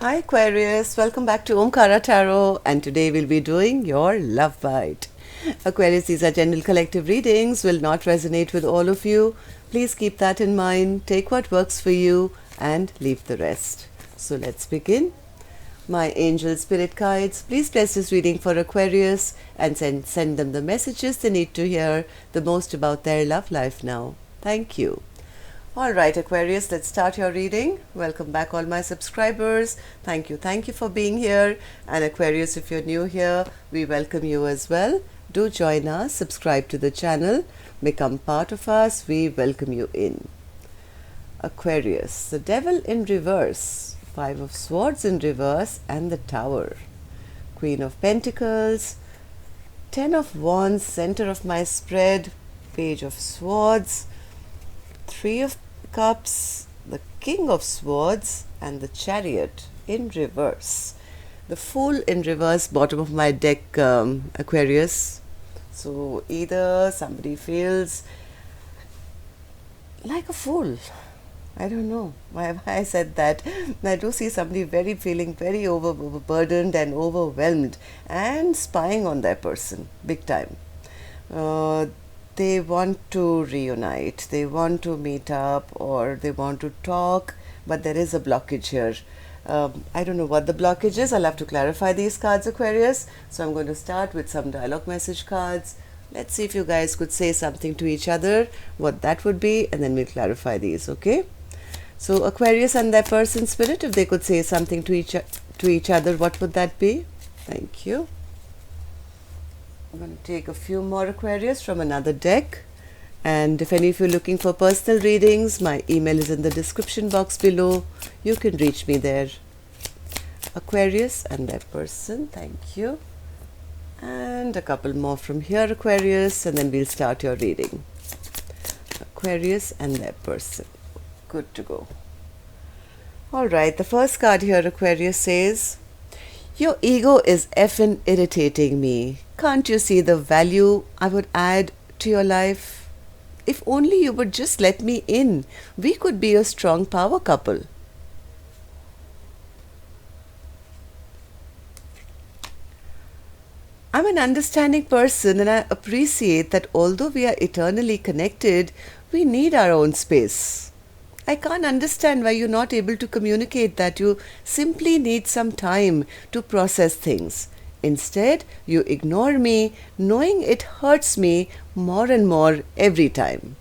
Hi Aquarius, welcome back to Omkara Tarot, and today we'll be doing your love bite. Aquarius, these are general collective readings, will not resonate with all of you. Please keep that in mind, take what works for you and leave the rest. So let's begin. My angel spirit guides, please bless this reading for Aquarius and send them the messages they need to hear the most about their love life now. Thank you. Alright Aquarius, let's start your reading. Welcome back all my subscribers. Thank you for being here. And Aquarius, if you're new here, we welcome you as well. Do join us, subscribe to the channel, become part of us. We welcome you in. Aquarius, the Devil in reverse, Five of Swords in reverse, and the Tower. Queen of Pentacles, Ten of Wands, center of my spread, Page of Swords, Three of Cups, the King of Swords, and the Chariot in reverse. The Fool in reverse, bottom of my deck, Aquarius. So either somebody feels like a fool. I don't know why I said that. I do see somebody feeling very overburdened and overwhelmed and spying on their person big time. They want to reunite, they want to meet up, or they want to talk, but there is a blockage here. I don't know what the blockage is. I'll have to clarify these cards, Aquarius. So I'm going to start with some dialogue message cards. Let's see if you guys could say something to each other, what that would be, and then we'll clarify these, okay? So Aquarius and their person spirit, if they could say something to each other, what would that be? Thank you. I'm going to take a few more Aquarius from another deck, and if any of you are looking for personal readings, my email is in the description box below. You can reach me there. Aquarius and their person, thank you. And a couple more from here, Aquarius, and then we'll start your reading. Aquarius and their person, good to go. Alright, the first card here, Aquarius, says, your ego is effing irritating me. Can't you see the value I would add to your life? If only you would just let me in, we could be a strong power couple. I'm an understanding person, and I appreciate that although we are eternally connected, we need our own space. I can't understand why you're not able to communicate that you simply need some time to process things. Instead, you ignore me, knowing it hurts me more and more every time.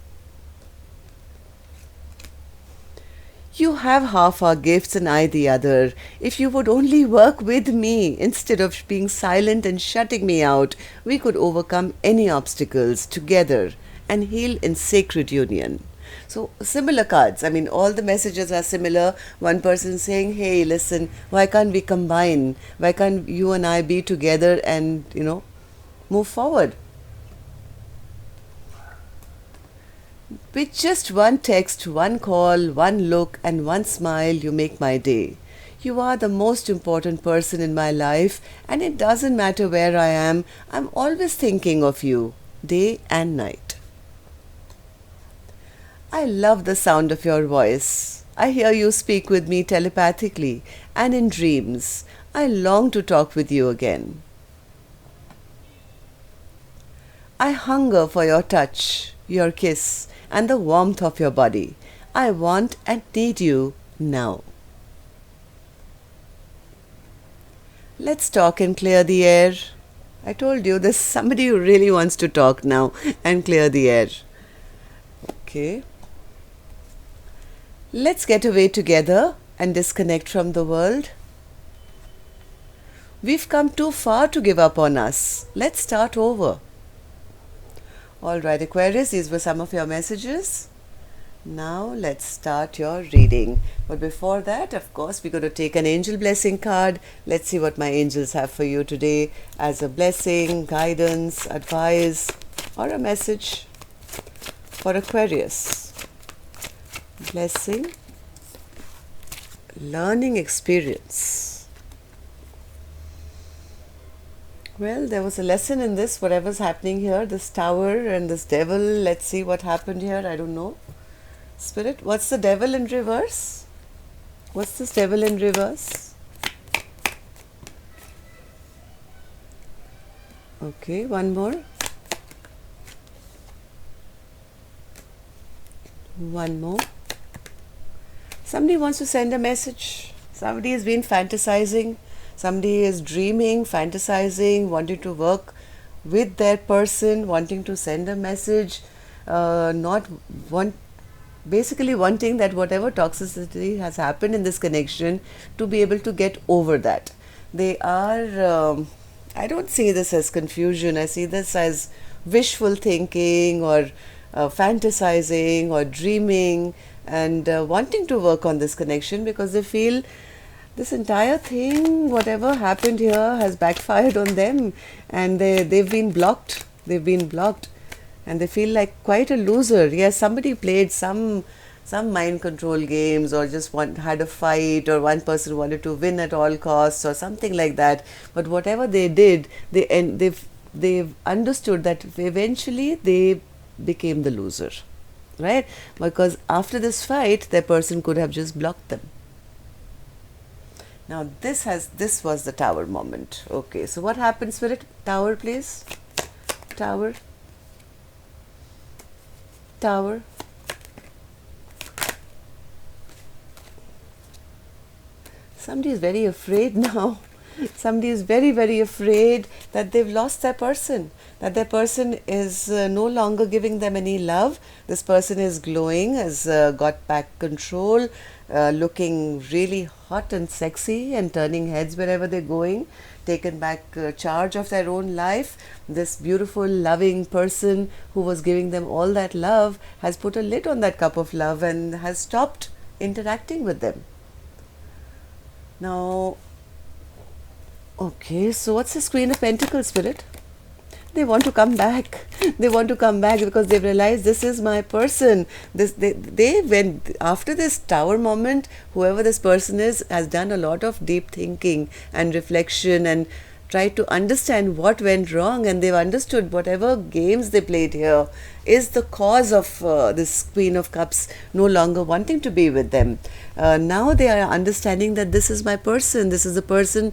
You have half our gifts and I the other. If you would only work with me instead of being silent and shutting me out, we could overcome any obstacles together and heal in sacred union. So similar cards. I mean, all the messages are similar. One person saying, hey, listen, why can't we combine? Why can't you and I be together and, move forward? With just one text, one call, one look, and one smile, you make my day. You are the most important person in my life, and it doesn't matter where I am, I'm always thinking of you, day and night. I love the sound of your voice. I hear you speak with me telepathically and in dreams. I long to talk with you again. I hunger for your touch, your kiss, and the warmth of your body. I want and need you now. Let's talk and clear the air. I told you there's somebody who really wants to talk now and clear the air. Okay. Let's get away together and disconnect from the world. We've come too far to give up on us. Let's start over. Alright, Aquarius, these were some of your messages. Now let's start your reading. But before that, of course, we're going to take an angel blessing card. Let's see what my angels have for you today as a blessing, guidance, advice, or a message for Aquarius. Blessing, learning experience. Well, there was a lesson in this, whatever's happening here, this tower and this devil. Let's see what happened here. I don't know. Spirit, what's the devil in reverse? What's this devil in reverse? Okay, one more. One more. Somebody wants to send a message. Somebody has been fantasizing. Somebody is dreaming, fantasizing, wanting to work with their person, wanting to send a message, not want, basically wanting that whatever toxicity has happened in this connection to be able to get over that. They are, I don't see this as confusion, I see this as wishful thinking or fantasizing or dreaming and wanting to work on this connection because they feel this entire thing, whatever happened here, has backfired on them and they've been blocked. They've been blocked and they feel like quite a loser. Yes, somebody played some mind control games or just had a fight or one person wanted to win at all costs or something like that. But whatever they did, they've understood that eventually they became the loser, right? Because after this fight, their person could have just blocked them. Now this was the tower moment. Okay, so what happens with it? Tower, please. Tower. Tower. Somebody is very afraid now. Somebody is very, very afraid that they've lost their person, that their person is no longer giving them any love. This person is glowing, has got back control, looking really hot and sexy and turning heads wherever they're going, taken back charge of their own life. This beautiful, loving person who was giving them all that love has put a lid on that cup of love and has stopped interacting with them. Now, okay, so what's this Queen of Pentacles, Spirit? They want to come back. They want to come back because they've realized this is my person. They went after this tower moment. Whoever this person is has done a lot of deep thinking and reflection and tried to understand what went wrong, and they've understood whatever games they played here is the cause of this Queen of Cups no longer wanting to be with them. Now they are understanding that this is my person. This is the person,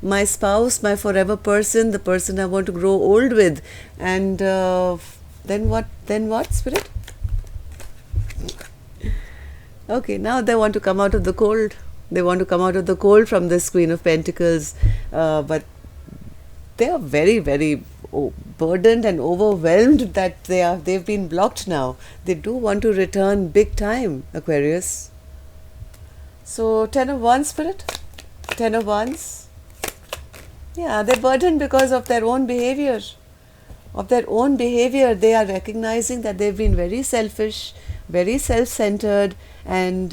my spouse, my forever person, the person I want to grow old with. And then what? Then what, Spirit? Okay, now they want to come out of the cold. They want to come out of the cold from this Queen of Pentacles, but they are very, very burdened and overwhelmed that they've been blocked now. They do want to return big time, Aquarius. So 10 of Wands, Spirit. 10 of Wands. Yeah, they're burdened because of their own behavior. Of their own behavior, they are recognizing that they've been very selfish, very self-centered, and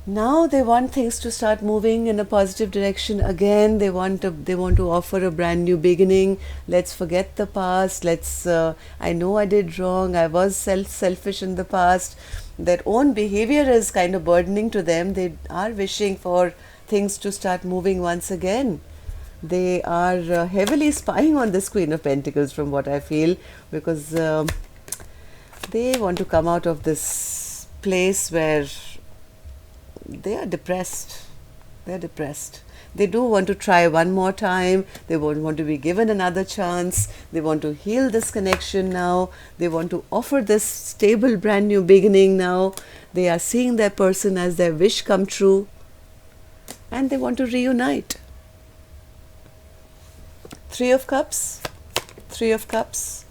now they want things to start moving in a positive direction again. They want to offer a brand new beginning. Let's forget the past. I know I did wrong. I was selfish in the past. Their own behavior is kind of burdening to them. They are wishing for things to start moving once again. They are heavily spying on this Queen of Pentacles from what I feel, because they want to come out of this place where they are depressed. They're depressed. They do want to try one more time. They want to be given another chance. They want to heal this connection now. They want to offer this stable brand new beginning now. They are seeing their person as their wish come true, and they want to reunite. 3 of Cups. 3 of Cups.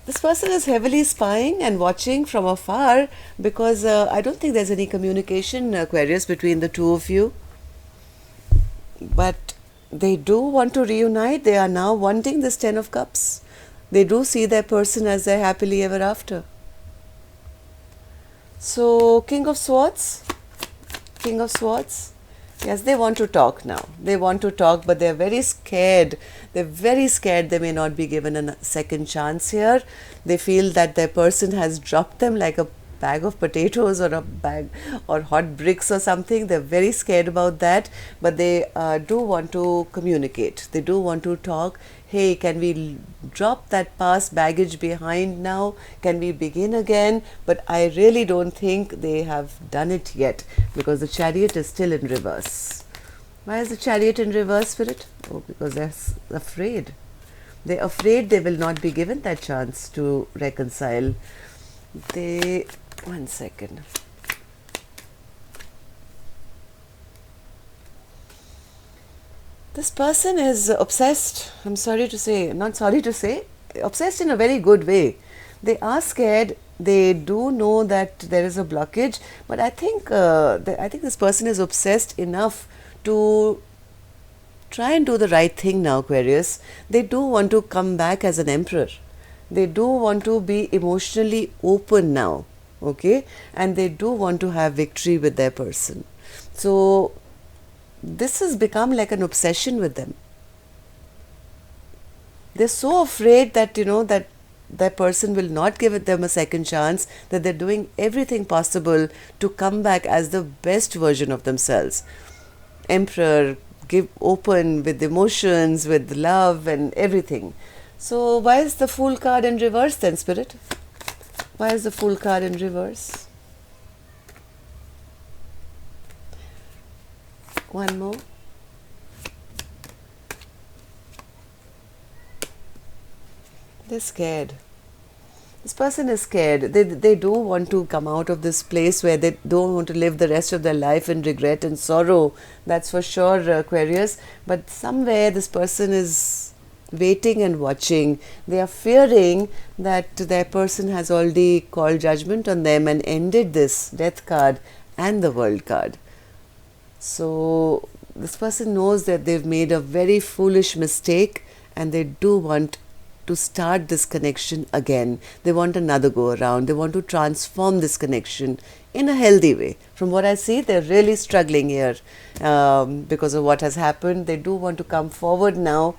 This person is heavily spying and watching from afar because I don't think there's any communication, Aquarius, between the two of you. But they do want to reunite. They are now wanting this 10 of Cups. They do see their person as their happily ever after. So, King of Swords. King of Swords. Yes, they want to talk now. They want to talk, but they're very scared. They're very scared they may not be given a second chance here. They feel that their person has dropped them like a bag of potatoes or a bag or hot bricks or something. They're very scared about that, but they do want to communicate. They do want to talk. Hey, can we drop that past baggage behind now? Can we begin again? But I really don't think they have done it yet because the Chariot is still in reverse. Why is the Chariot in reverse, Spirit? Oh, because they're afraid. They're afraid they will not be given that chance to reconcile. They, one second. This person is obsessed. I'm sorry to say, not sorry to say, obsessed in a very good way. They are scared. They do know that there is a blockage, but I think this person is obsessed enough to try and do the right thing now, Aquarius. They do want to come back as an emperor. They do want to be emotionally open now, okay? And they do want to have victory with their person. So this has become like an obsession with them. They're so afraid that, that that person will not give them a second chance, that they're doing everything possible to come back as the best version of themselves. Emperor, give open with emotions, with love and everything. So why is the Fool card in reverse then, Spirit? Why is the Fool card in reverse? One more. They're scared. This person is scared. They do want to come out of this place where they don't want to live the rest of their life in regret and sorrow. That's for sure, Aquarius. But somewhere this person is waiting and watching. They are fearing that their person has already called judgment on them and ended this Death card and the World card. So this person knows that they've made a very foolish mistake and they do want to start this connection again. They want another go around. They want to transform this connection in a healthy way. From what I see, they're really struggling here because of what has happened. They do want to come forward now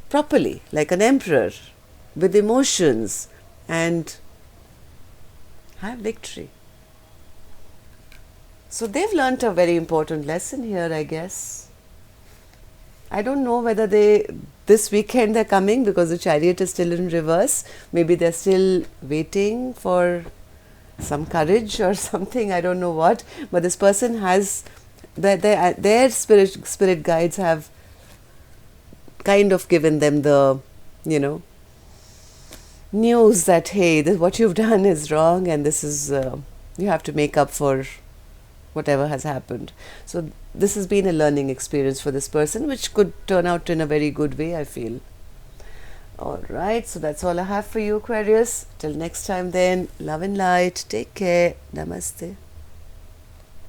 properly, like an emperor, with emotions and have victory. So they've learnt a very important lesson here, I guess. I don't know whether this weekend they're coming because the Chariot is still in reverse. Maybe they're still waiting for some courage or something. I don't know what. But this person has, their spirit guides have kind of given them the, news that, hey, what you've done is wrong and this is, you have to make up for whatever has happened. So this has been a learning experience for this person, which could turn out in a very good way, I feel. Alright, so that's all I have for you, Aquarius. Till next time then, love and light. Take care. Namaste.